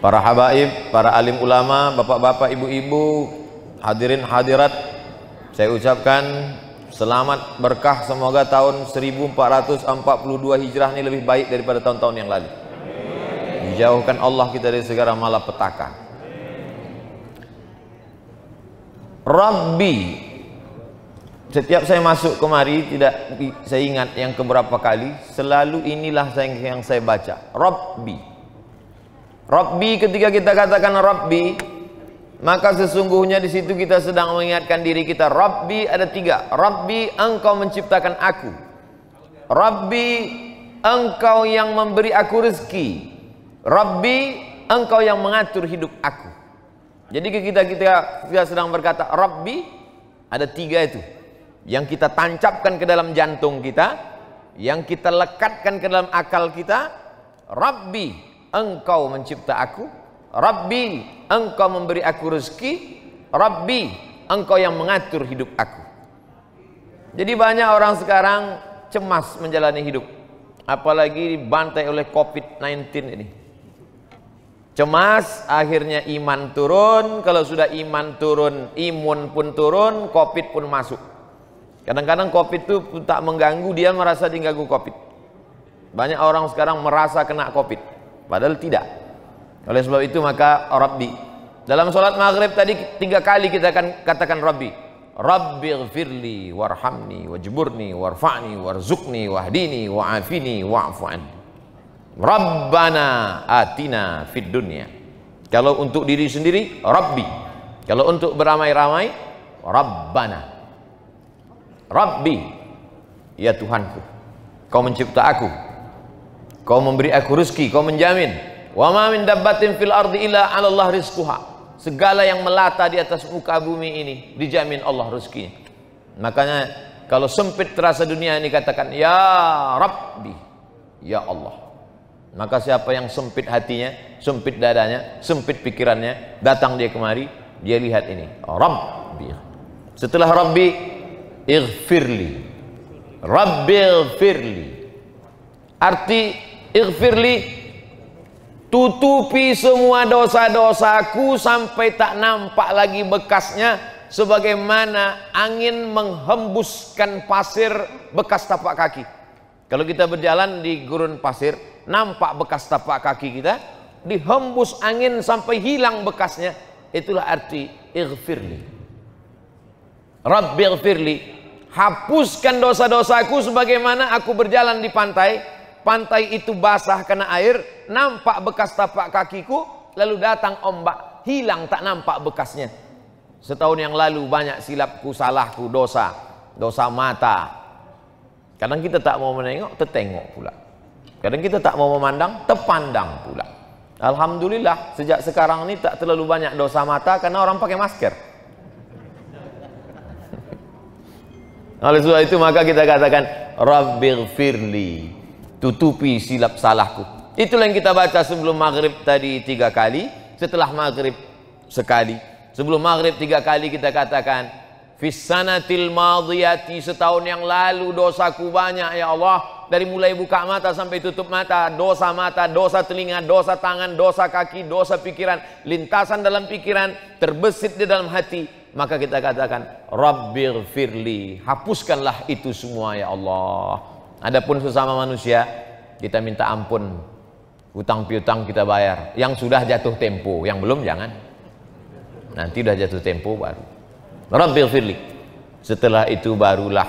para habaib, para alim ulama, bapak-bapak, ibu-ibu, hadirin hadirat, saya ucapkan selamat berkah. Semoga tahun 1442 Hijrah ini lebih baik daripada tahun-tahun yang lalu. Dijauhkan Allah kita dari segala malapetaka. Rabbi, setiap saya masuk kemari, tidak saya ingat yang keberapa kali, selalu inilah yang saya baca, Rabbi. Rabbi, ketika kita katakan Rabbi, maka sesungguhnya di situ kita sedang mengingatkan diri kita. Rabbi ada tiga. Rabbi, engkau menciptakan aku. Rabbi, engkau yang memberi aku rezeki. Rabbi, engkau yang mengatur hidup aku. Jadi kita sedang berkata Rabbi, ada tiga itu yang kita tancapkan ke dalam jantung kita, yang kita lekatkan ke dalam akal kita. Rabbi, engkau mencipta aku. Rabbi, engkau memberi aku rezeki. Rabbi, engkau yang mengatur hidup aku. Jadi banyak orang sekarang cemas menjalani hidup, apalagi dibantai oleh COVID-19 ini. Cemas, akhirnya iman turun. Kalau sudah iman turun, imun pun turun, COVID pun masuk. Kadang-kadang COVID itu tak mengganggu, dia merasa diganggu COVID. Banyak orang sekarang merasa kena COVID, padahal tidak. Oleh sebab itu maka Rabbi. Dalam sholat maghrib tadi 3 kali kita akan katakan Rabbi. Rabbighfirli warhamni wajburni warfa'ni warzuqni wahdini wa'afini wa'fu'an. Rabbana atina fid dunya. Kalau untuk diri sendiri Rabbi. Kalau untuk beramai-ramai Rabbana. Rabbi, ya Tuhanku, kau mencipta aku, kau memberi aku rezeki, kau menjamin. Wa ma min dabbatin fil ardi illa 'ala Allah rizquha. Segala yang melata di atas muka bumi ini dijamin Allah rezekinya. Makanya kalau sempit terasa dunia ini katakan ya Rabbi, ya Allah. Maka siapa yang sempit hatinya, sempit dadanya, sempit pikirannya, datang dia kemari, dia lihat ini Rabbi. Setelah Rabbi, ighfirli. Rabbi ighfirli. Arti ighfirli, tutupi semua dosa-dosaku sampai tak nampak lagi bekasnya, sebagaimana angin menghembuskan pasir bekas tapak kaki. Kalau kita berjalan di gurun pasir, nampak bekas tapak kaki kita, dihembus angin sampai hilang bekasnya. Itulah arti ighfirli. Rabbi ighfirli, hapuskan dosa-dosaku sebagaimana aku berjalan di pantai. Pantai itu basah karena air, nampak bekas tapak kakiku, lalu datang ombak, hilang tak nampak bekasnya. Setahun yang lalu banyak silapku, salahku, dosa mata. Kadang kita tak mau menengok, tertengok pula. Kadang kita tak mau memandang, terpandang pula. Alhamdulillah, sejak sekarang ini tak terlalu banyak dosa mata karena orang pakai masker. Oleh sebab itu maka kita katakan Rabbighfirli, tutupi silap salahku. Itulah yang kita baca sebelum maghrib tadi 3 kali, setelah maghrib sekali. Sebelum maghrib 3 kali kita katakan Fissanatil madhiyati, setahun yang lalu dosaku banyak ya Allah. Dari mulai buka mata sampai tutup mata, dosa telinga, dosa tangan, dosa kaki, dosa pikiran, lintasan dalam pikiran, terbesit di dalam hati. Maka kita katakan Rabbighfirli, hapuskanlah itu semua ya Allah. Adapun sesama manusia, kita minta ampun, hutang piutang kita bayar. Yang sudah jatuh tempo, yang belum jangan. Nanti sudah jatuh tempo baru Rabbighfirli. Setelah itu barulah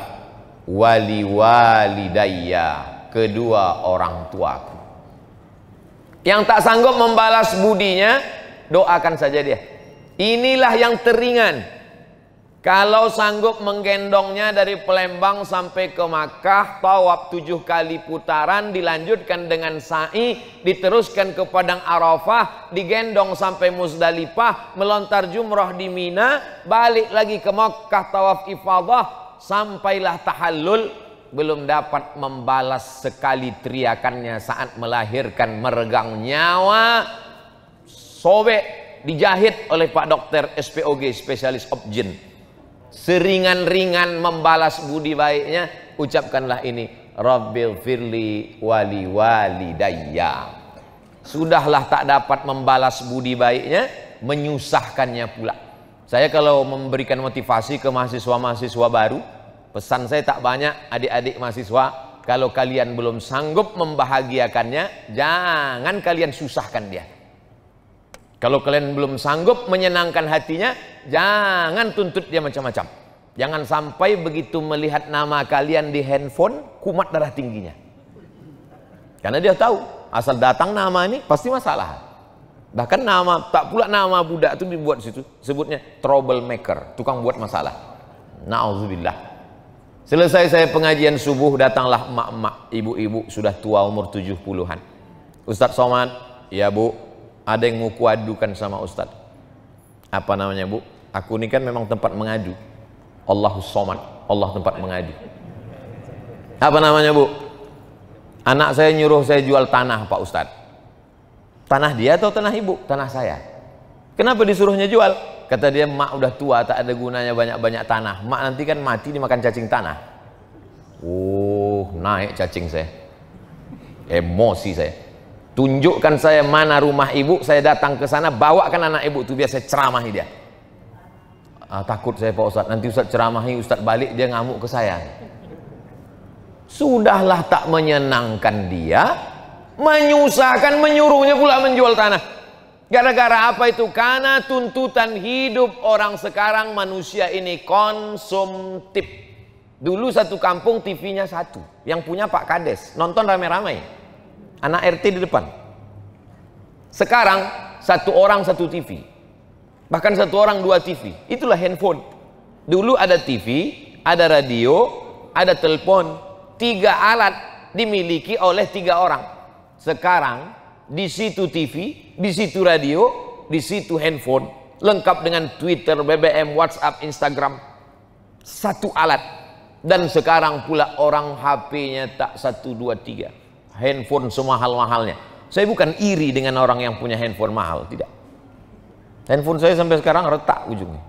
wali walidayya, kedua orang tuaku. Yang tak sanggup membalas budinya, doakan saja dia. Inilah yang teringan. Kalau sanggup menggendongnya dari Palembang sampai ke Makkah, tawaf 7 kali putaran, dilanjutkan dengan sa'i, diteruskan ke Padang Arafah, digendong sampai Muzdalifah, melontar jumrah di Mina, balik lagi ke Makkah, tawaf ifadah, sampailah tahallul, belum dapat membalas sekali teriakannya saat melahirkan, meregang nyawa, sobek, dijahit oleh Pak Dokter SPOG, spesialis objin. Seringan-ringan membalas budi baiknya, ucapkanlah ini Rabbighfirli wali walidayya. Sudahlah tak dapat membalas budi baiknya, menyusahkannya pula. Saya kalau memberikan motivasi ke mahasiswa-mahasiswa baru, pesan saya tak banyak, adik-adik mahasiswa, kalau kalian belum sanggup membahagiakannya, jangan kalian susahkan dia. Kalau kalian belum sanggup menyenangkan hatinya, jangan tuntut dia macam-macam. Jangan sampai begitu melihat nama kalian di handphone, kumat darah tingginya. Karena dia tahu, asal datang nama ini pasti masalah. Bahkan nama, tak pula nama budak itu dibuat situ, sebutnya troublemaker, tukang buat masalah. Na'udzubillah. Selesai saya pengajian subuh, datanglah emak-emak, ibu-ibu sudah tua umur 70-an. Ustadz Somad, ya Bu, ada yang mau kuadukan sama Ustadz. Apa namanya Bu? Aku ini kan memang tempat mengadu. Allahus Somad, Allah tempat mengadu. Apa namanya Bu? Anak saya nyuruh saya jual tanah Pak Ustadz. Tanah dia atau tanah ibu? Tanah saya. Kenapa disuruhnya jual? Kata dia, mak udah tua, tak ada gunanya banyak-banyak tanah. Mak nanti kan mati dimakan cacing tanah. Naik cacing saya. Emosi saya. Tunjukkan saya mana rumah ibu, saya datang ke sana, bawakan anak ibu itu biar saya ceramahi dia. Takut saya Pak Ustadz, nanti Ustadz ceramahi, Ustadz balik dia ngamuk ke saya. Sudahlah tak menyenangkan dia, menyusahkan, menyuruhnya pula menjual tanah. Gara-gara apa itu? Karena tuntutan hidup orang sekarang, manusia ini konsumtif. Dulu satu kampung TV-nya satu, yang punya Pak Kades, nonton rame-rame, anak RT di depan. Sekarang satu orang satu TV, bahkan satu orang dua TV. Itulah handphone. Dulu ada TV, ada radio, ada telepon, 3 alat dimiliki oleh 3 orang. Sekarang di situ TV, di situ radio, di situ handphone, lengkap dengan Twitter, BBM, WhatsApp, Instagram. Satu alat. Dan sekarang pula orang HP-nya tak 1, 2, 3. Handphone semahal-mahalnya. Saya bukan iri dengan orang yang punya handphone mahal, tidak. Handphone saya sampai sekarang retak ujungnya.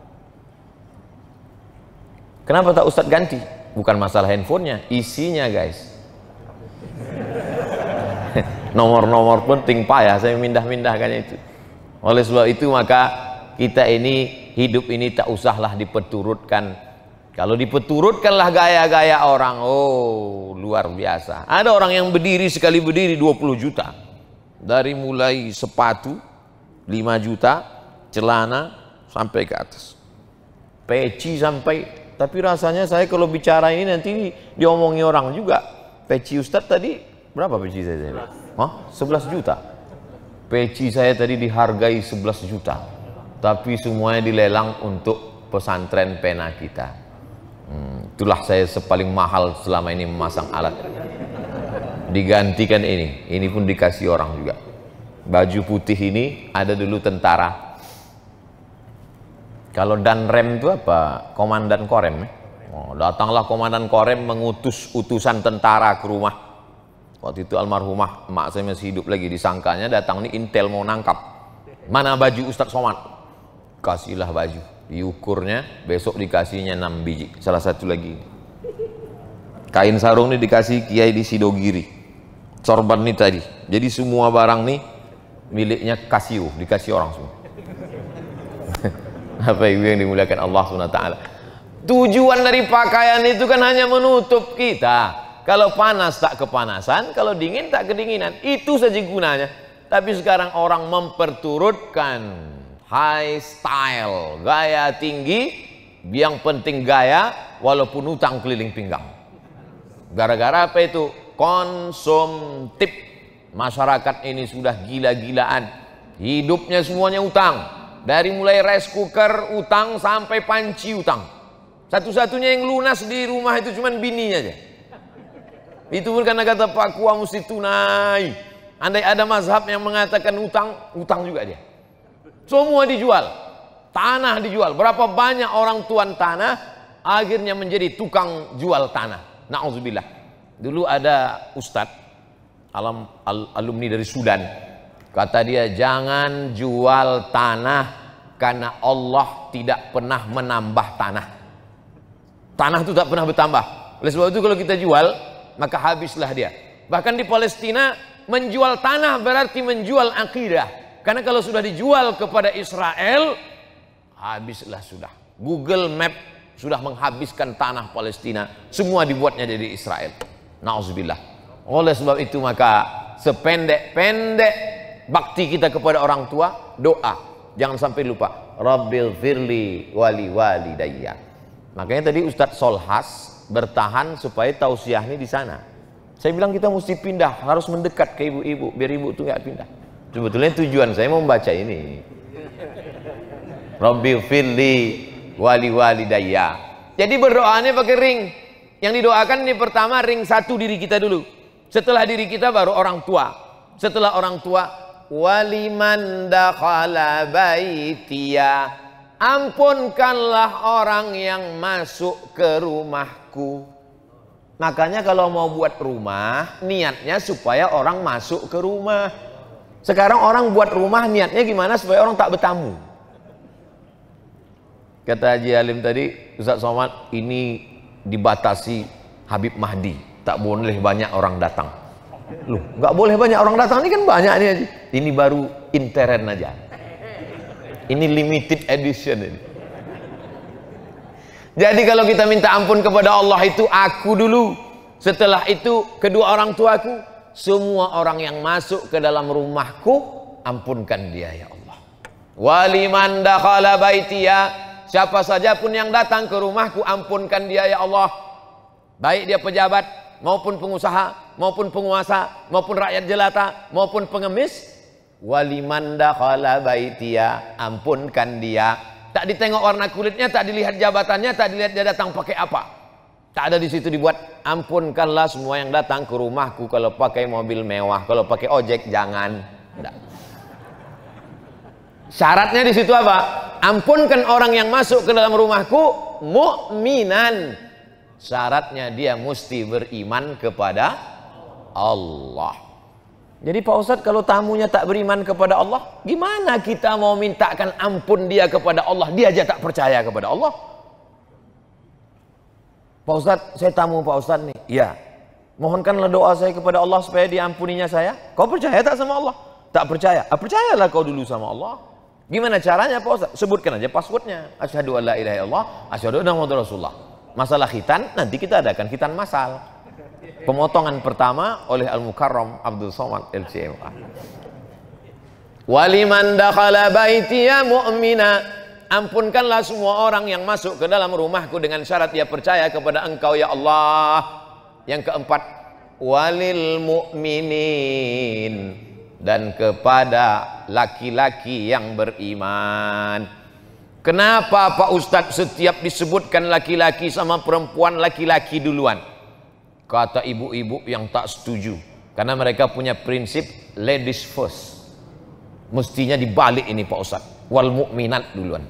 Kenapa tak Ustadz ganti? Bukan masalah handphonenya, isinya guys. Nomor-nomor penting payah saya mindah-mindahkannya itu. Oleh sebab itu maka kita ini, hidup ini tak usahlah dipeturutkan. Kalau dipeturutkanlah gaya-gaya orang, luar biasa. Ada orang yang berdiri, sekali berdiri 20 juta. Dari mulai sepatu 5 juta, celana sampai ke atas, peci sampai. Tapi rasanya saya kalau bicara ini nanti diomongi orang juga. Peci Ustadz tadi berapa peci saya? 11 juta. Peci saya tadi dihargai 11 juta. Tapi semuanya dilelang untuk pesantren pena kita. Itulah saya paling mahal selama ini memasang alat. Digantikan ini pun dikasih orang juga. Baju putih ini ada dulu tentara. Kalau Danrem itu apa? Komandan Korem. Datanglah komandan Korem mengutus utusan tentara ke rumah. Waktu itu almarhumah emak saya masih hidup lagi, disangkanya datang nih intel mau nangkap. Mana baju Ustadz Somad? Kasihlah baju. Diukurnya, besok dikasihnya 6 biji. Salah satu lagi. Kain sarung ini dikasih Kiai di Sidogiri. Sorban ini tadi. Jadi semua barang nih miliknya Casio, dikasih orang semua. Apa ibu yang dimuliakan Allah SWT. Tujuan dari pakaian itu kan hanya menutup kita. Kalau panas tak kepanasan, kalau dingin tak kedinginan. Itu saja gunanya. Tapi sekarang orang memperturutkan high style, gaya tinggi, yang penting gaya walaupun utang keliling pinggang. Gara-gara apa itu? Konsumtif. Masyarakat ini sudah gila-gilaan. Hidupnya semuanya utang. Dari mulai rice cooker utang sampai panci utang. Satu-satunya yang lunas di rumah itu cuma bininya aja. Itu pun karena kata Pak Kua mesti tunai. Andai ada mazhab yang mengatakan utang juga dia. Semua dijual. Tanah dijual. Berapa banyak orang tuan tanah akhirnya menjadi tukang jual tanah. Na'udzubillah. Dulu ada ustadz alumni dari Sudan. Kata dia, jangan jual tanah karena Allah tidak pernah menambah tanah. Tanah itu tak pernah bertambah. Oleh sebab itu kalau kita jual, maka habislah dia. Bahkan di Palestina menjual tanah berarti menjual akidah. Karena kalau sudah dijual kepada Israel, habislah sudah. Google Map sudah menghabiskan tanah Palestina, semua dibuatnya dari Israel. Nauzubillah. Oleh sebab itu maka sependek-pendek bakti kita kepada orang tua, doa. Jangan sampai lupa. Rabbil firli wali walidayya. Makanya tadi Ustadz Solhas bertahan supaya tausiah ini di sana. Saya bilang kita mesti pindah, harus mendekat ke ibu-ibu biar ibu itu nggak pindah. Sebetulnya tujuan saya mau membaca ini. Rabbil firli wali walidayya. Jadi berdoanya pakai ring. Yang didoakan ini pertama ring satu diri kita dulu. Setelah diri kita baru orang tua. Setelah orang tua, waliman dakhala baitiya, ampunkanlah orang yang masuk ke rumahku. Makanya kalau mau buat rumah, niatnya supaya orang masuk ke rumah. Sekarang orang buat rumah niatnya gimana supaya orang tak bertamu. Kata Haji Halim tadi, Ustaz Somad, ini dibatasi Habib Mahdi, tak boleh banyak orang datang. Loh, nggak boleh banyak orang datang, ini kan banyak nih Haji. Ini baru intern aja. Ini limited edition ini. Jadi kalau kita minta ampun kepada Allah itu aku dulu, setelah itu kedua orang tuaku, semua orang yang masuk ke dalam rumahku, ampunkan dia ya Allah. Waliman dakhala baitiya, siapa saja pun yang datang ke rumahku, ampunkan dia ya Allah. Baik dia pejabat maupun pengusaha, maupun penguasa, maupun rakyat jelata, maupun pengemis. Waliman dakhala baitiya, ampunkan dia. Tak ditengok warna kulitnya, tak dilihat jabatannya, tak dilihat dia datang pakai apa. Tak ada di situ dibuat, ampunkanlah semua yang datang ke rumahku. Kalau pakai mobil mewah, kalau pakai ojek jangan. Tidak. Syaratnya di situ apa? Ampunkan orang yang masuk ke dalam rumahku mukminan. Syaratnya dia mesti beriman kepada Allah. Jadi Pak Ustadz, kalau tamunya tak beriman kepada Allah, gimana kita mau mintakan ampun dia kepada Allah? Dia aja tak percaya kepada Allah. Pak Ustadz, saya tamu Pak Ustadz nih. Iya. Mohonkanlah doa saya kepada Allah supaya diampuninya saya. Kau percaya tak sama Allah? Tak percaya. Percayalah kau dulu sama Allah. Gimana caranya Pak Ustadz? Sebutkan aja passwordnya. Asyhadu an la ilaha illallah, asyhadu anna muhammadar rasulullah. Masalah khitan, nanti kita adakan khitan masal. Pemotongan pertama oleh Al-Mukarram Abdul Somad LCMA. Waliman dakhala baitiya mu'mina, ampunkanlah semua orang yang masuk ke dalam rumahku dengan syarat dia percaya kepada Engkau ya Allah. Yang keempat, walil mu'minin, dan kepada laki-laki yang beriman. Kenapa Pak Ustadz setiap disebutkan laki-laki sama perempuan, laki-laki duluan? Kata ibu-ibu yang tak setuju, karena mereka punya prinsip ladies first. Mestinya dibalik ini Pak Ustadz, wal mu'minat duluan.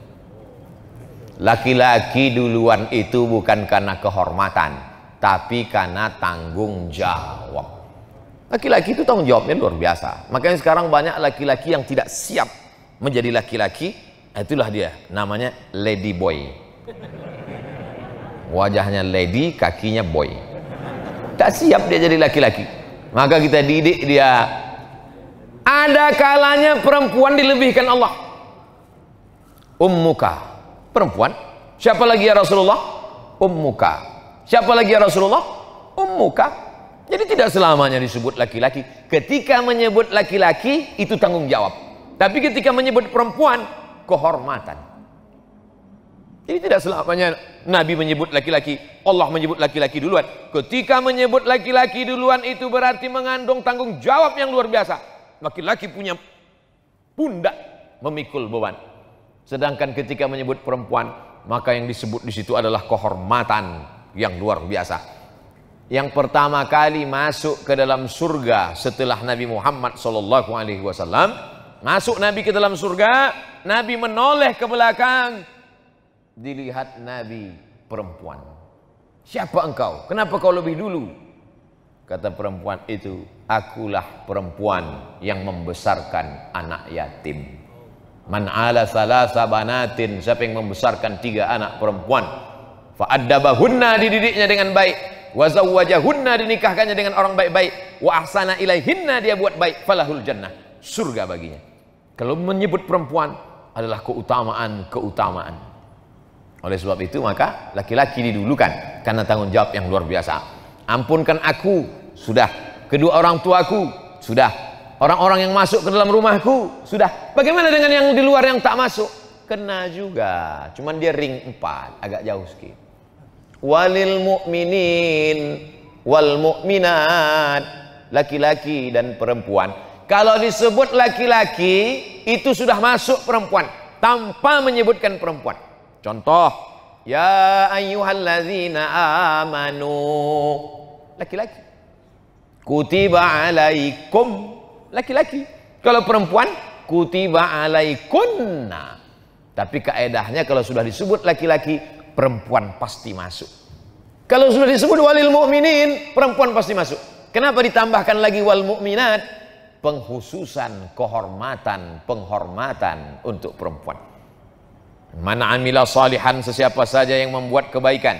Laki-laki duluan itu bukan karena kehormatan, tapi karena tanggung jawab. Laki-laki itu tanggung jawabnya luar biasa. Makanya sekarang banyak laki-laki yang tidak siap menjadi laki-laki. Itulah dia, namanya lady boy. Wajahnya lady, kakinya boy. Tak siap dia jadi laki-laki. Maka kita didik dia. Ada kalanya perempuan dilebihkan Allah. Ummuka, perempuan. Siapa lagi ya Rasulullah? Ummuka. Siapa lagi ya Rasulullah? Ummuka. Jadi tidak selamanya disebut laki-laki. Ketika menyebut laki-laki itu tanggung jawab. Tapi ketika menyebut perempuan, kehormatan. Jadi tidak selamanya Nabi menyebut laki-laki, Allah menyebut laki-laki duluan. Ketika menyebut laki-laki duluan itu berarti mengandung tanggung jawab yang luar biasa. Laki-laki punya pundak memikul beban. Sedangkan ketika menyebut perempuan, maka yang disebut di situ adalah kehormatan yang luar biasa. Yang pertama kali masuk ke dalam surga setelah Nabi Muhammad SAW, masuk Nabi ke dalam surga, Nabi menoleh ke belakang. Dilihat Nabi perempuan. Siapa engkau? Kenapa kau lebih dulu? Kata perempuan itu, akulah perempuan yang membesarkan anak yatim. Man ala salasa banatin, siapa yang membesarkan 3 anak perempuan, fa'addabahunna, dididiknya dengan baik, wa zawwajahunna, dinikahkannya dengan orang baik-baik, wa ahsana ilaihinna, dia buat baik, falahul jannah, surga baginya. Kalau menyebut perempuan adalah keutamaan. Oleh sebab itu maka laki-laki didulukan karena tanggung jawab yang luar biasa. Ampunkan aku, sudah. Kedua orang tuaku, sudah. Orang-orang yang masuk ke dalam rumahku, sudah. Bagaimana dengan yang di luar yang tak masuk? Kena juga, cuman dia ring 4, agak jauh sedikit. Walil mu'minin wal mu'minat, laki-laki dan perempuan. Kalau disebut laki-laki, itu sudah masuk perempuan tanpa menyebutkan perempuan. Contoh, ya ayyuhallazina amanu, laki-laki. Kutiba alaikum, laki-laki. Kalau perempuan, kutiba alaikunna. Tapi kaedahnya kalau sudah disebut laki-laki, perempuan pasti masuk. Kalau sudah disebut walil mu'minin, perempuan pasti masuk. Kenapa ditambahkan lagi wal mu'minat? Penghususan, penghormatan untuk perempuan. Man amila salihan, sesiapa saja yang membuat kebaikan,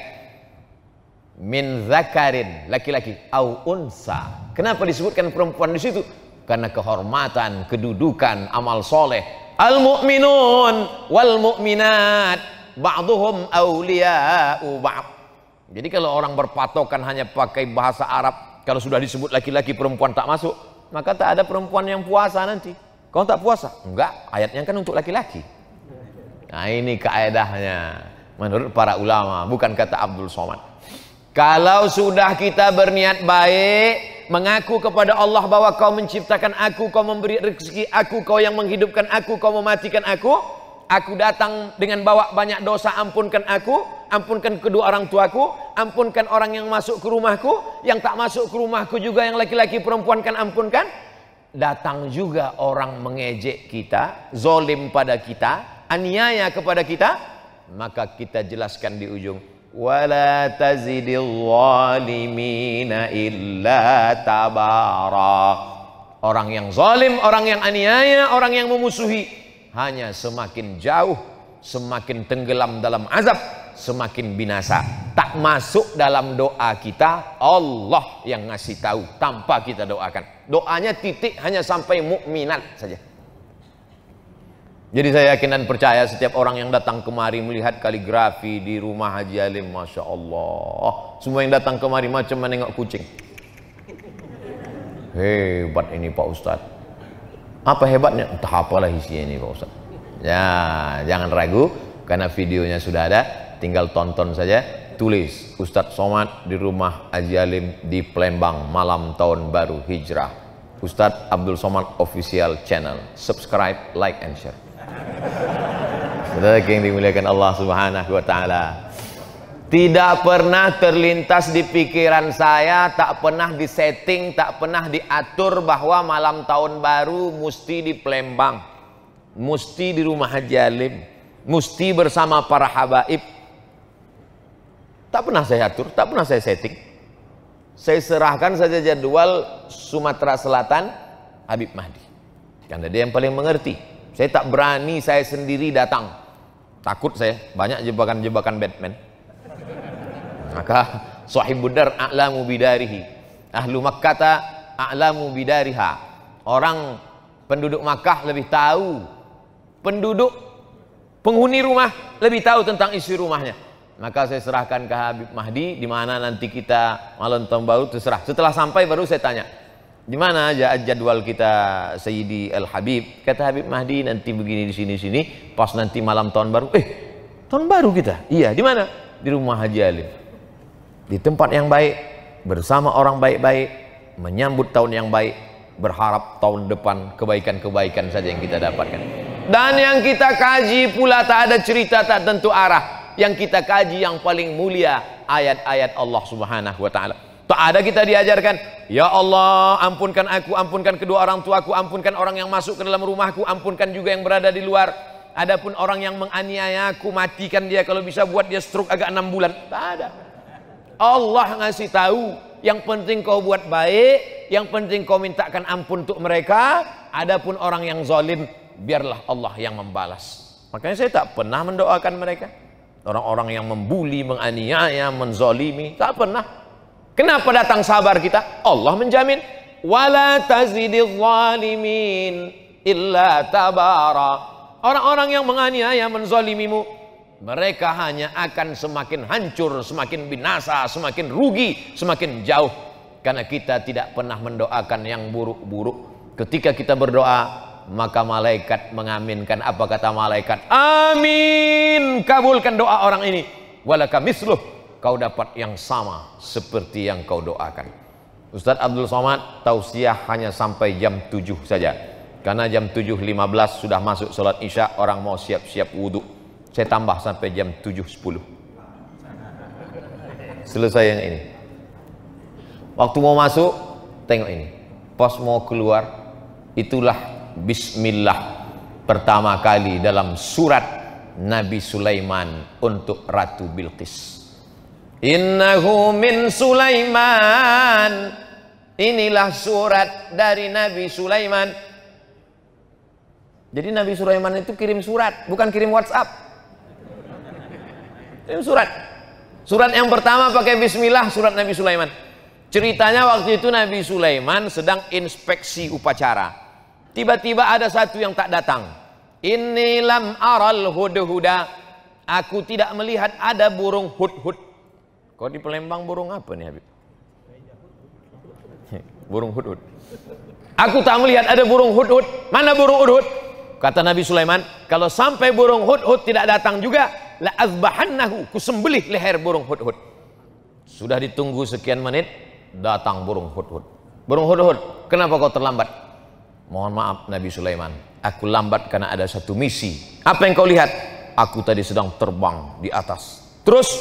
min zakarin, laki-laki, au unsa. Kenapa disebutkan perempuan di situ? Karena kehormatan, kedudukan, amal soleh. Al-mu'minun wal mu'minat ba'duhum awliya'u ba'd. Jadi kalau orang berpatokan hanya pakai bahasa Arab, kalau sudah disebut laki-laki perempuan tak masuk, maka tak ada perempuan yang puasa nanti. Kau tak puasa? Enggak, ayatnya kan untuk laki-laki. Nah ini kaedahnya menurut para ulama, bukan kata Abdul Somad. Kalau sudah kita berniat baik, mengaku kepada Allah bahwa kau menciptakan aku, kau memberi rezeki aku, kau yang menghidupkan aku, kau mematikan aku datang dengan bawa banyak dosa, ampunkan aku, ampunkan kedua orang tuaku, ampunkan orang yang masuk ke rumahku, yang tak masuk ke rumahku juga, yang laki-laki perempuan kan ampunkan. Datang juga orang mengejek kita, zolim pada kita, aniaya kepada kita, maka kita jelaskan di ujung, wala tazidil zalimina illa tabara. Orang yang zalim, orang yang aniaya, orang yang memusuhi hanya semakin jauh, semakin tenggelam dalam azab, semakin binasa. Tak masuk dalam doa kita, Allah yang ngasih tahu tanpa kita doakan. Doanya titik hanya sampai mukminat saja. Jadi saya yakin dan percaya setiap orang yang datang kemari melihat kaligrafi di rumah Haji Alim, Masya Allah, semua yang datang kemari macam menengok kucing. Hebat ini Pak Ustadz. Apa hebatnya? Entah apalah isinya ini Pak Ustadz. Ya, jangan ragu, karena videonya sudah ada, tinggal tonton saja. Tulis Ustadz Somad di rumah Haji Alim di Palembang malam tahun baru hijrah. Ustadz Abdul Somad official channel. Subscribe, like and share. Saudara yang dimuliakan Allah Subhanahu wa taala, tidak pernah terlintas di pikiran saya, tak pernah disetting, tak pernah diatur bahwa malam tahun baru mesti di Palembang, mesti di rumah Haji Alim, mesti bersama para habaib. Tak pernah saya atur, tak pernah saya setting. Saya serahkan saja jadwal Sumatera Selatan Habib Mahdi, karena dia yang paling mengerti. Saya tak berani saya sendiri datang, takut saya, banyak jebakan-jebakan Batman. Maka sahibud dar a'lamu bidarihi, ahlu Makkata a'lamu bidariha. Orang penduduk Makkah lebih tahu, penghuni rumah lebih tahu tentang isi rumahnya. Maka saya serahkan ke Habib Mahdi, di mana nanti kita malam tahun baru terserah. Setelah sampai baru saya tanya, di mana aja jadwal kita Sayyidi Al Habib? Kata Habib Mahdi nanti begini di sini. Pas nanti malam tahun baru, tahun baru kita? Iya, di mana? Di rumah Haji Alim. Di tempat yang baik, bersama orang baik-baik, menyambut tahun yang baik, berharap tahun depan kebaikan-kebaikan saja yang kita dapatkan. Dan yang kita kaji pula tak ada cerita, tak tentu arah. Yang kita kaji yang paling mulia ayat-ayat Allah Subhanahu wa taala. Tak ada kita diajarkan, ya Allah ampunkan aku, ampunkan kedua orang tuaku, ampunkan orang yang masuk ke dalam rumahku, ampunkan juga yang berada di luar. Adapun orang yang menganiaya aku, matikan dia, kalau bisa buat dia stroke agak 6 bulan. Tak ada. Allah ngasih tahu, yang penting kau buat baik, yang penting kau mintakan ampun untuk mereka. Adapun orang yang zalim, biarlah Allah yang membalas. Makanya saya tak pernah mendoakan mereka. Orang-orang yang membuli, menganiaya, menzalimi, tak pernah. Kenapa datang sabar kita? Allah menjamin, wala tazidil zalimin illa tabara. Orang-orang yang menganiaya, menzalimimu, mereka hanya akan semakin hancur, semakin binasa, semakin rugi, semakin jauh. Karena kita tidak pernah mendoakan yang buruk-buruk. Ketika kita berdoa, maka malaikat mengaminkan. Apa kata malaikat? Amin, kabulkan doa orang ini. Walaka misluh, kau dapat yang sama seperti yang kau doakan. Ustadz Abdul Somad tausiah hanya sampai jam 7 saja. Karena jam 7.15 sudah masuk sholat isya, orang mau siap-siap wudhu. Saya tambah sampai jam 7.10. Selesai yang ini. Waktu mau masuk, tengok ini. Pas mau keluar, itulah bismillah pertama kali dalam surat Nabi Sulaiman untuk Ratu Bilqis. Innahu min Sulaiman. Inilah surat dari Nabi Sulaiman. Jadi Nabi Sulaiman itu kirim surat, bukan kirim WhatsApp. Kirim surat. Surat yang pertama pakai bismillah, surat Nabi Sulaiman. Ceritanya waktu itu Nabi Sulaiman sedang inspeksi upacara. Tiba-tiba ada satu yang tak datang. Inni lam aral hudhuda. Aku tidak melihat ada burung hudhud. Kau di Palembang burung apa nih Habib? Burung hudhud. Aku tak melihat ada burung hudhud. Mana burung hudhud? Kata Nabi Sulaiman, kalau sampai burung hudhud tidak datang juga, la azbahannahu, kusembelih leher burung hudhud. Sudah ditunggu sekian menit, datang burung hudhud. Burung hudhud, kenapa kau terlambat? Mohon maaf Nabi Sulaiman, aku lambat karena ada satu misi. Apa yang kau lihat? Aku tadi sedang terbang di atas. Terus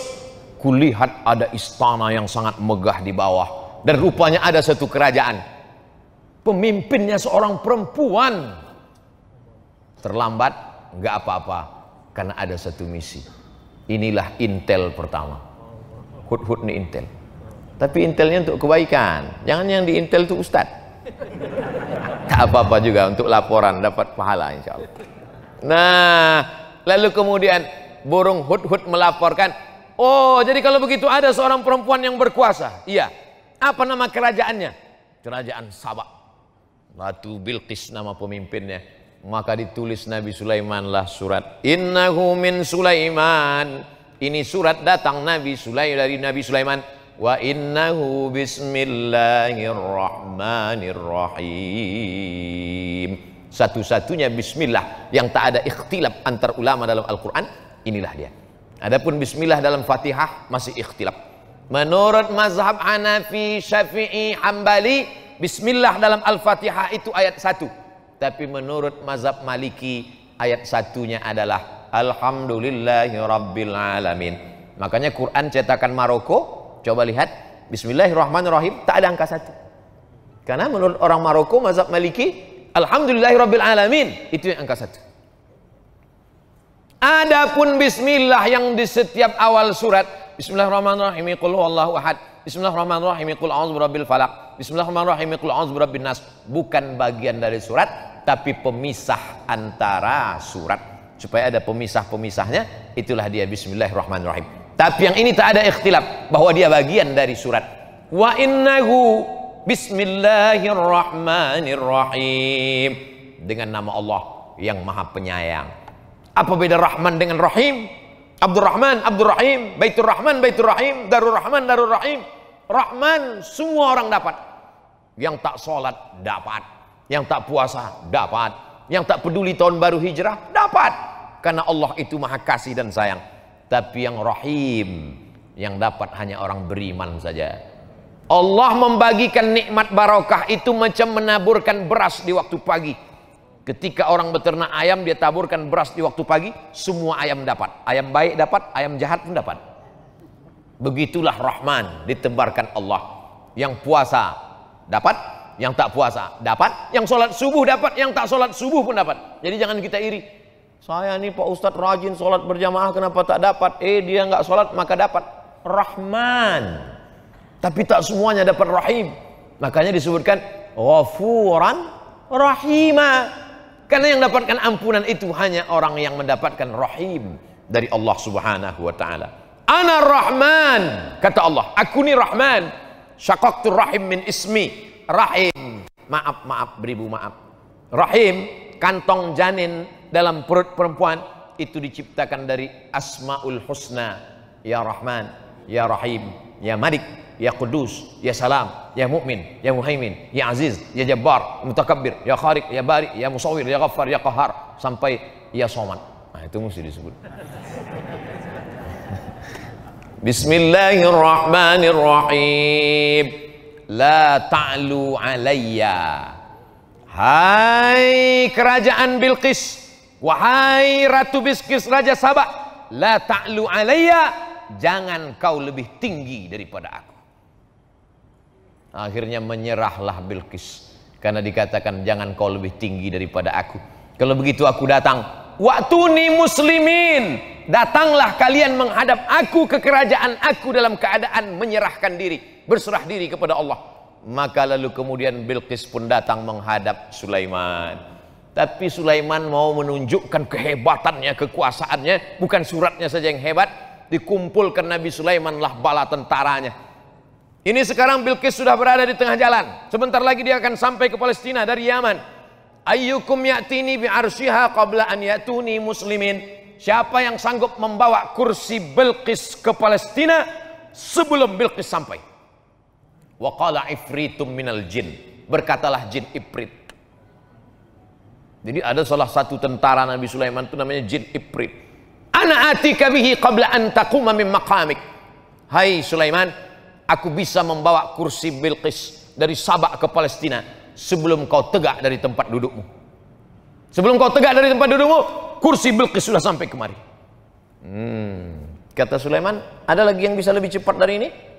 kulihat ada istana yang sangat megah di bawah. Dan rupanya ada satu kerajaan. Pemimpinnya seorang perempuan. Terlambat, nggak apa-apa. Karena ada satu misi. Inilah intel pertama. Hudhud ini intel. Tapi intelnya untuk kebaikan. Jangan yang di intel itu ustadz. Tak apa-apa juga untuk laporan dapat pahala insya Allah. Nah, lalu kemudian burung hudhud melaporkan, oh jadi kalau begitu ada seorang perempuan yang berkuasa. Iya. Apa nama kerajaannya? Kerajaan Sabak. Ratu Bilqis nama pemimpinnya. Maka ditulis Nabi Sulaiman lah surat. Innahu min Sulaiman. Ini surat datang Nabi Sulaiman dari Nabi Sulaiman. Wa innahu bismillahirrahmanirrahim. Satu-satunya bismillah yang tak ada ikhtilaf antar ulama dalam Al-Quran, inilah dia. Adapun bismillah dalam Fatihah masih ikhtilaf. Menurut mazhab Hanafi, Syafi'i, Hambali, bismillah dalam Al-Fatihah itu ayat 1. Tapi menurut mazhab Maliki, ayat 1-nya adalah Alhamdulillahi Rabbil Alamin. Makanya Quran cetakan Maroko, coba lihat, bismillahirrahmanirrahim, tak ada angka 1. Karena menurut orang Maroko, mazhab Maliki, Alhamdulillahi Rabbil Alamin, itu yang angka 1. Adapun bismillah yang di setiap awal surat, bismillahirrahmanirrahim, qul huwallahu ahad, bismillahirrahmanirrahim, qul a'udzu birabbil falaq, bismillahirrahmanirrahim, qul a'udzu birabbin nas, bukan bagian dari surat, tapi pemisah antara surat. Supaya ada pemisah-pemisahnya, itulah dia bismillahirrahmanirrahim. Tapi yang ini tak ada ikhtilaf bahwa dia bagian dari surat. Wa innahu bismillahirrahmanirrahim, dengan nama Allah yang Maha Penyayang. Apa beda Rahman dengan Rahim? Abdurrahman, Abdurrahim, Baitur Rahman, Baitur Rahim, Darur Rahman, Darur Rahim. Rahman semua orang dapat. Yang tak sholat dapat, yang tak puasa dapat, yang tak peduli tahun baru hijrah dapat. Karena Allah itu Maha Kasih dan Sayang. Tapi yang Rahim, yang dapat hanya orang beriman saja. Allah membagikan nikmat barokah itu macam menaburkan beras di waktu pagi. Ketika orang beternak ayam, dia taburkan beras di waktu pagi, semua ayam dapat. Ayam baik dapat, ayam jahat pun dapat. Begitulah Rahman ditebarkan Allah. Yang puasa dapat, yang tak puasa dapat, yang sholat subuh dapat, yang tak sholat subuh pun dapat. Jadi jangan kita iri. Saya nih Pak Ustadz rajin sholat berjamaah, kenapa tak dapat? Dia nggak sholat maka dapat. Rahman. Tapi tak semuanya dapat Rahim. Makanya disebutkan Ghafuran Rahima. Karena yang dapatkan ampunan itu hanya orang yang mendapatkan Rahim dari Allah Subhanahu wa Ta'ala. Ana Rahman, kata Allah, aku ni Rahman. Syaqaqtur rahim min ismi. Rahim, maaf beribu maaf. Rahim, kantong janin dalam perut perempuan itu diciptakan dari Asmaul Husna. Ya Rahman, Ya Rahim, Ya Malik, Ya Qudus, Ya Salam, Ya Mu'min, Ya Muhaimin, Ya Aziz, Ya Jabbar, Mutakabbir, Ya Khaliq, Ya Bari, Ya Musawwir, Ya Ghaffar, Ya Qahar, sampai Ya Somad. Nah, itu mesti disebut. Bismillahirrahmanirrahim. La ta'lu alayya. Hai kerajaan Bilqis, wahai Ratu Bilqis, Raja Sabah, la ta'lu alayya, jangan kau lebih tinggi daripada aku. Akhirnya menyerahlah Bilqis karena dikatakan jangan kau lebih tinggi daripada aku. Kalau begitu aku datang. Wa'tuni muslimin, datanglah kalian menghadap aku ke kerajaan aku dalam keadaan menyerahkan diri, berserah diri kepada Allah. Maka lalu kemudian Bilqis pun datang menghadap Sulaiman. Tapi Sulaiman mau menunjukkan kehebatannya, kekuasaannya. Bukan suratnya saja yang hebat, dikumpulkan Nabi Sulaiman lah bala tentaranya. Ini sekarang Bilqis sudah berada di tengah jalan. Sebentar lagi dia akan sampai ke Palestina dari Yaman. Ayyukum ya'tini bi'arsyiha qabla an ya'tuni muslimin. Siapa yang sanggup membawa kursi Bilqis ke Palestina sebelum Bilqis sampai? Wa qala ifritum minal jin, berkatalah jin Ifrit. Jadi ada salah satu tentara Nabi Sulaiman itu namanya jin Ifrit. Ana atika bihi qabla an taquma min maqamik. Hai Sulaiman, aku bisa membawa kursi Bilqis dari Sabah ke Palestina sebelum kau tegak dari tempat dudukmu. Sebelum kau tegak dari tempat dudukmu, kursi Bilqis sudah sampai kemari. Kata Sulaiman, ada lagi yang bisa lebih cepat dari ini?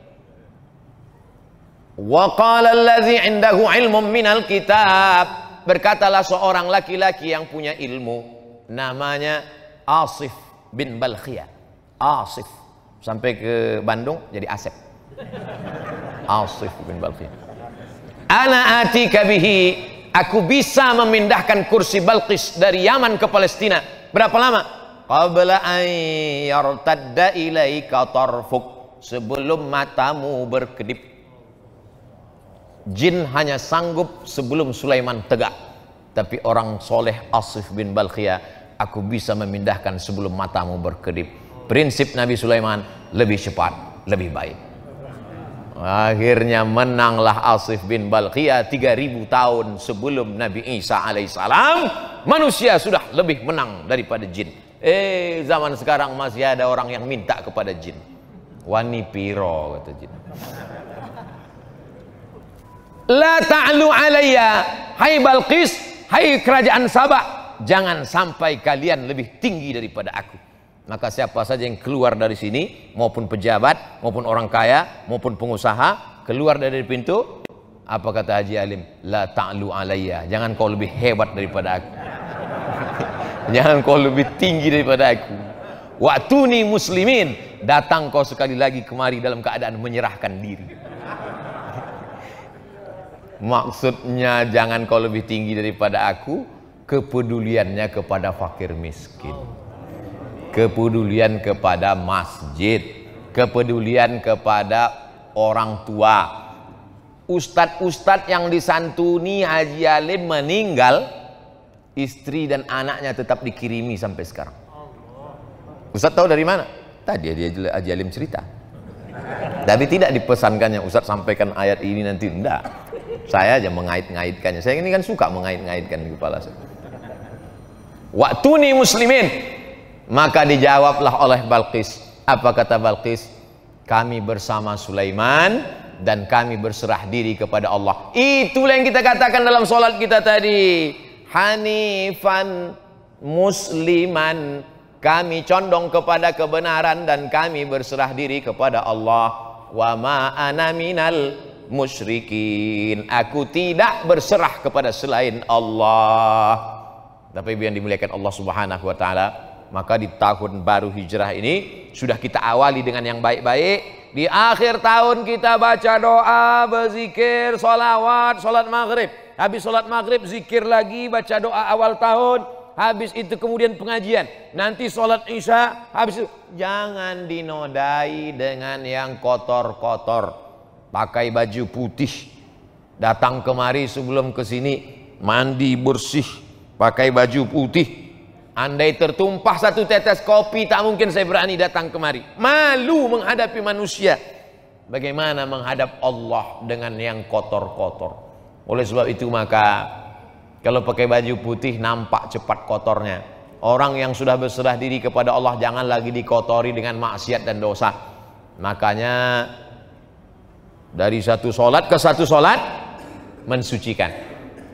Wa qala allazi indahu ilmun minal kitab, berkatalah seorang laki-laki yang punya ilmu, namanya Asif bin Balkhiyah. Asif sampai ke Bandung jadi Asep. Asif bin Balkhiyah. Ana atika bihi, aku bisa memindahkan kursi Bilqis dari Yaman ke Palestina. Berapa lama? Qabla an yartadda ilaika tarfuk, sebelum matamu berkedip. Jin hanya sanggup sebelum Sulaiman tegak, tapi orang soleh Asif bin Balkhiyah, aku bisa memindahkan sebelum matamu berkedip. Prinsip Nabi Sulaiman lebih cepat, lebih baik. Akhirnya menanglah Asif bin Balkhiyah. 3000 tahun sebelum Nabi Isa alaihissalam, manusia sudah lebih menang daripada jin. Zaman sekarang masih ada orang yang minta kepada jin. Wani piro, kata jin. La ta'lu alayya, hai Bilqis, hai kerajaan Sabah, jangan sampai kalian lebih tinggi daripada aku. Maka siapa saja yang keluar dari sini, maupun pejabat, maupun orang kaya, maupun pengusaha, keluar dari pintu, apa kata Haji Alim? La ta'lu alayya, jangan kau lebih hebat daripada aku. Jangan kau lebih tinggi daripada aku. Wa'tuni muslimin, datang kau sekali lagi kemari dalam keadaan menyerahkan diri. Maksudnya jangan kau lebih tinggi daripada aku, kepeduliannya kepada fakir miskin, kepedulian kepada masjid, kepedulian kepada orang tua. Ustadz-ustadz yang disantuni Haji Alim meninggal, istri dan anaknya tetap dikirimi sampai sekarang. Ustadz tahu dari mana? Tadi dia Haji Alim cerita. Tapi tidak dipesankannya Ustadz sampaikan ayat ini nanti, enggak. Saya aja mengait-ngaitkannya. Saya ini kan suka mengait-ngaitkan di kepala saya. Wa'tuni muslimin. Maka dijawablah oleh Bilqis. Apa kata Bilqis? Kami bersama Sulaiman dan kami berserah diri kepada Allah. Itulah yang kita katakan dalam sholat kita tadi. Hanifan musliman, kami condong kepada kebenaran dan kami berserah diri kepada Allah. Wa ma ana minal musyrikin, aku tidak berserah kepada selain Allah. Tapi yang dimuliakan Allah Subhanahu wa taala, maka di tahun baru hijrah ini sudah kita awali dengan yang baik-baik. Di akhir tahun kita baca doa, berzikir, sholawat, sholat maghrib. Habis sholat maghrib zikir lagi, baca doa awal tahun. Habis itu kemudian pengajian. Nanti sholat isya. Habis itu jangan dinodai dengan yang kotor-kotor. pakai baju putih, datang kemari sebelum ke sini mandi bersih, pakai baju putih. Andai tertumpah satu tetes kopi, tak mungkin saya berani datang kemari. Malu menghadapi manusia. Bagaimana menghadap Allah dengan yang kotor-kotor? Oleh sebab itu maka kalau pakai baju putih nampak cepat kotornya. Orang yang sudah berserah diri kepada Allah jangan lagi dikotori dengan maksiat dan dosa. Makanya dari satu solat ke satu solat mensucikan.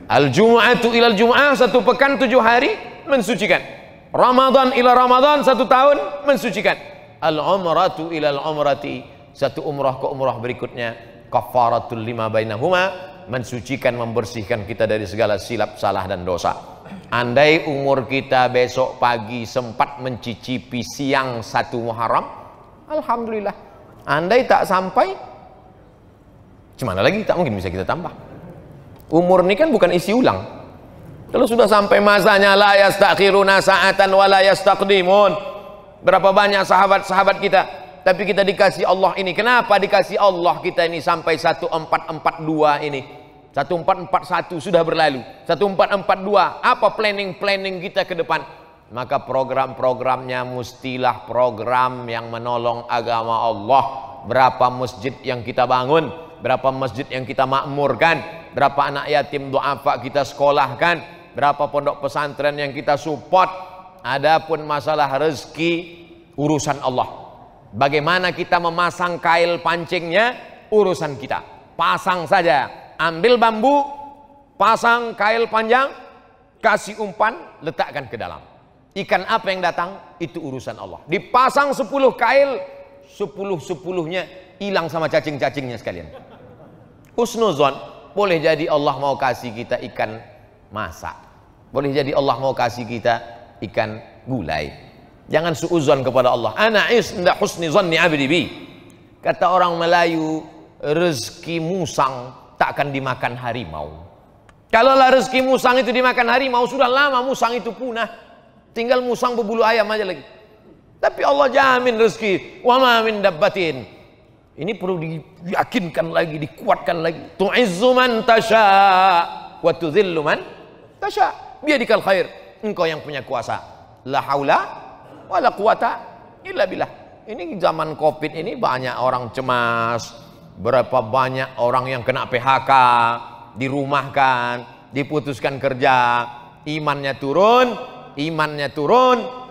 Al-Jum'atu ilal Jum'ah, satu pekan 7 hari mensucikan. Ramadan ila Ramadan, 1 tahun mensucikan. Al-Umratu ilal Umrati, satu umrah ke umrah berikutnya. Kafaratul lima bainahuma, mensucikan, membersihkan kita dari segala silap, salah dan dosa. Andai umur kita besok pagi sempat mencicipi siang 1 Muharram, alhamdulillah. Andai tak sampai, gimana lagi? Tak mungkin bisa kita tambah. Umur ini kan bukan isi ulang. Kalau sudah sampai masanya, la yastakhiruna sa'atan wa la yastaqdimun. Berapa banyak sahabat-sahabat kita, tapi kita dikasih Allah ini. Kenapa dikasih Allah kita ini sampai 1442 ini? 1441 sudah berlalu, 1442. Apa planning kita ke depan? Maka program-programnya mestilah program yang menolong agama Allah. Berapa masjid yang kita bangun, berapa masjid yang kita makmurkan, berapa anak yatim duafa kita sekolahkan, berapa pondok pesantren yang kita support. Adapun masalah rezeki urusan Allah. Bagaimana kita memasang kail pancingnya urusan kita. Pasang saja. Ambil bambu, pasang kail panjang, kasih umpan, letakkan ke dalam. Ikan apa yang datang, itu urusan Allah. Dipasang 10 kail, 10-10-nya hilang sama cacing-cacingnya sekalian. Husnuzon, boleh jadi Allah mau kasih kita ikan masak. Boleh jadi Allah mau kasih kita ikan gulai. Jangan suuzon kepada Allah. Ana inda husni zanni abdi bi. Kata orang Melayu, rezeki musang tak akan dimakan harimau. Kalaulah rezeki musang itu dimakan harimau, sudah lama musang itu punah. Tinggal musang berbulu ayam aja lagi. Tapi Allah jamin rezeki. Wa ma min dabbatin. Ini perlu diyakinkan lagi, dikuatkan lagi. Tu'izzu man tasha wa tudhillu man tasha. Biadikal khair. Engkau yang punya kuasa. La haula wa la quwata illa billah. Ini zaman Covid ini banyak orang cemas. Berapa banyak orang yang kena PHK, dirumahkan, diputuskan kerja, imannya turun,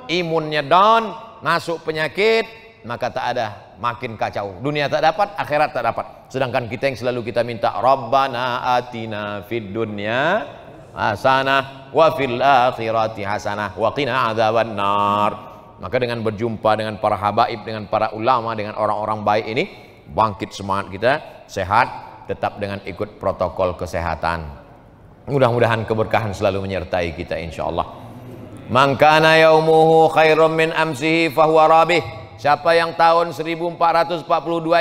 imunnya down, masuk penyakit, maka tak ada, makin kacau. Dunia tak dapat, akhirat tak dapat. Sedangkan kita yang selalu kita minta, Rabbana atina fid dunya hasanah wa fil akhirati hasanah wa qina adzaban nar. Maka dengan berjumpa dengan para habaib, dengan para ulama, dengan orang-orang baik ini, bangkit semangat kita, sehat, tetap dengan ikut protokol kesehatan. Mudah-mudahan keberkahan selalu menyertai kita insyaallah. Man kana yaumuhu khairum min amsihi fahuwa rabih. Siapa yang tahun 1442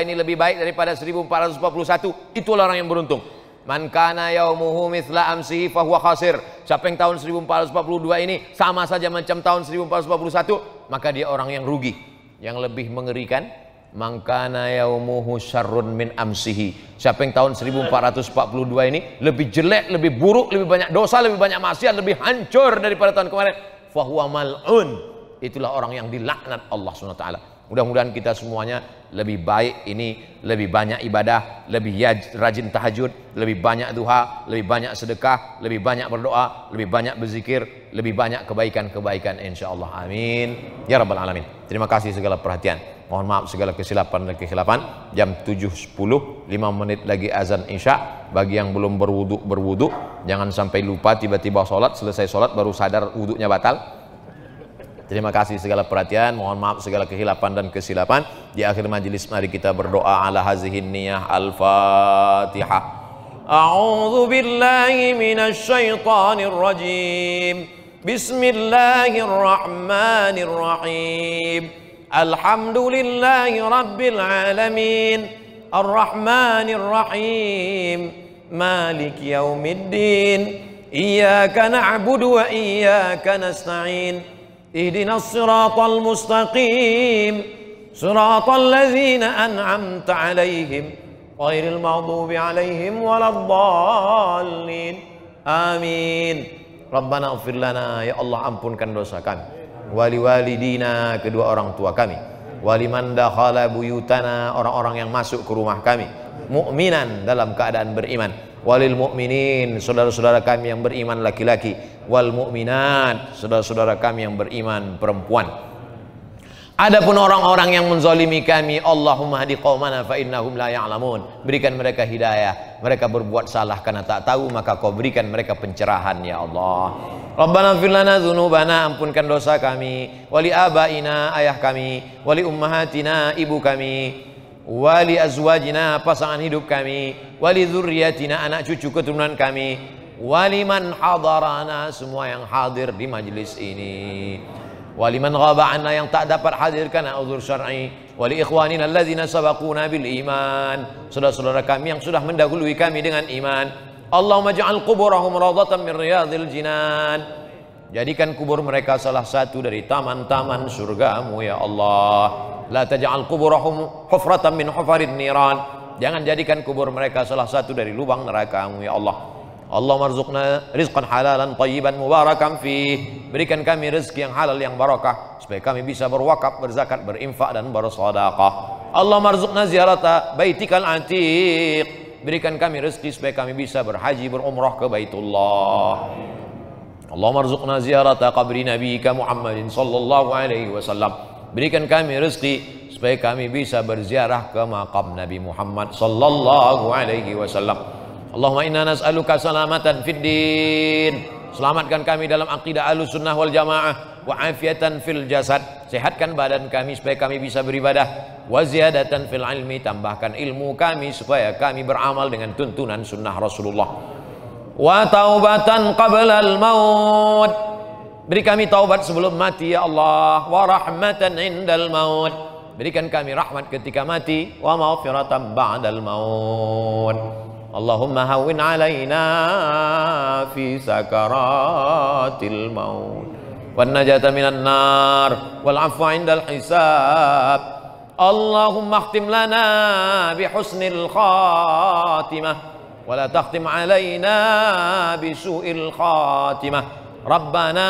ini lebih baik daripada 1441, itulah orang yang beruntung. Man kana yaumuhu mithla amsihi fahuwa khasir. Siapa yang tahun 1442 ini sama saja macam tahun 1441, maka dia orang yang rugi. Yang lebih mengerikan, man kana yaumuhu syarrun min amsihi. Siapa yang tahun 1442 ini lebih jelek, lebih buruk, lebih banyak dosa, lebih banyak maksiat, lebih hancur daripada tahun kemarin, fahuwa mal'un. Itulah orang yang dilaknat Allah SWT. Mudah-mudahan kita semuanya lebih baik ini, lebih banyak ibadah, lebih rajin tahajud, lebih banyak duha, lebih banyak sedekah, lebih banyak berdoa, lebih banyak berzikir, lebih banyak kebaikan-kebaikan insyaallah. Amin ya rabbal alamin. Terima kasih segala perhatian. Mohon maaf segala kesilapan dan kekhilapan. Jam 7.10, 5 menit lagi azan Isya. Bagi yang belum berwudu, jangan sampai lupa tiba-tiba sholat, selesai sholat baru sadar wudunya batal. Terima kasih segala perhatian, mohon maaf segala kehilapan dan kesilapan. Di akhir majelis mari kita berdoa ala hazihin niyah. Al-Fatihah. A'udzu billahi minasy syaithanir rajim. Bismillahirrahmanirrahim. Alhamdulillahi rabbil alamin. Ar-Rahmanir Rahim. Maliki yaumiddin. Iyyaka na'budu wa iyyaka nasta'in. اهدنا الصراط المستقيم صراط الذين أنعمت عليهم ghairil maghdubi 'alaihim waladdallin. Amin. Rabbana ighfir lana, ya Allah ampunkan dosa kami, wali walidina, kedua orang tua kami, waliman dakhala buyutana, orang-orang yang masuk ke rumah kami, mukminan, dalam keadaan beriman, walil mukminin, saudara-saudara kami yang beriman laki-laki, wal mukminat, saudara-saudara kami yang beriman perempuan. Adapun orang-orang yang menzalimi kami, Allahumma hadi qaumana fa innahum la ya'lamun, berikan mereka hidayah, mereka berbuat salah karena tak tahu, maka kau berikan mereka pencerahan ya Allah. Rabbana ighfir lana dzunubana, ampunkan dosa kami, wali abaina, ayah kami, wali ummahatina, ibu kami, wali azwajina, pasangan hidup kami, wali dzurriyyatina, anak cucu keturunan kami, wali man hadarana, semua yang hadir di majlis ini, waliman ghaba anna, yang tak dapat hadir karena uzur syar'i, wali ikhwanina alladzina sabaquna bil iman, saudara-saudara kami yang sudah mendahului kami dengan iman. Allahumma ja'al quburahum rawdatan min riyadil jinan, jadikan kubur mereka salah satu dari taman-taman surgamu ya Allah. La taj'al quburahum hufratan min hufarin niran, jangan jadikan kubur mereka salah satu dari lubang neraka-Mu ya Allah. Allahumma rzuqna rizqan halalan thayyiban mubarakan fih, berikan kami rezeki yang halal yang barakah supaya kami bisa berwakaf, berzakat, berinfak dan bersedekah. Allahumma rzuqna ziyarata baitikal atiq, berikan kami rezeki supaya kami bisa berhaji berumrah ke Baitullah. Allahumma rzuqna ziyarata qabri nabiyyika Muhammadin sallallahu alaihi wasallam, berikan kami rezeki supaya kami bisa berziarah ke makam Nabi Muhammad sallallahu alaihi wasallam. Allahumma inna nas'aluka salamatan fid din, selamatkan kami dalam akidah Ahlussunnah wal Jamaah, wa afiatan fil jasad, sehatkan badan kami supaya kami bisa beribadah, wa ziyadatan fil ilmi, tambahkan ilmu kami supaya kami beramal dengan tuntunan sunnah Rasulullah, wa taubatan qabla al maut, beri kami taubat sebelum mati ya Allah, wa rahmatan indal maut, berikan kami rahmat ketika mati, wa maghfiratan ba'dal maut. Allahumma hawwin alaina fi sakaratil maut, wan najata minan nar, wal afwa indal hisab. Allahumma akhtim lana bi husnil khatimah, wa la takhtim alaina bi su'il khatimah. Rabbana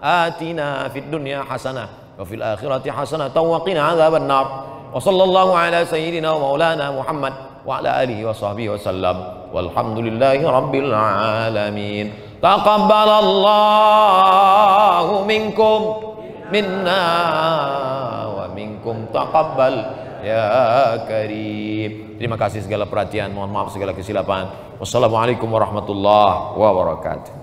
atina fid dunya hasanah wa fil akhirati hasanah wa qina adzaban nar. Wa sallallahu ala sayyidina wa maulana Muhammad wa ala alihi wa sahbihi wa sallam, walhamdulillahi rabbil alamin. Taqabbalallahu minkum minna wa minkum taqabbal ya karim. Terima kasih segala perhatian, mohon maaf segala kesilapan. Wassalamualaikum warahmatullahi wabarakatuh.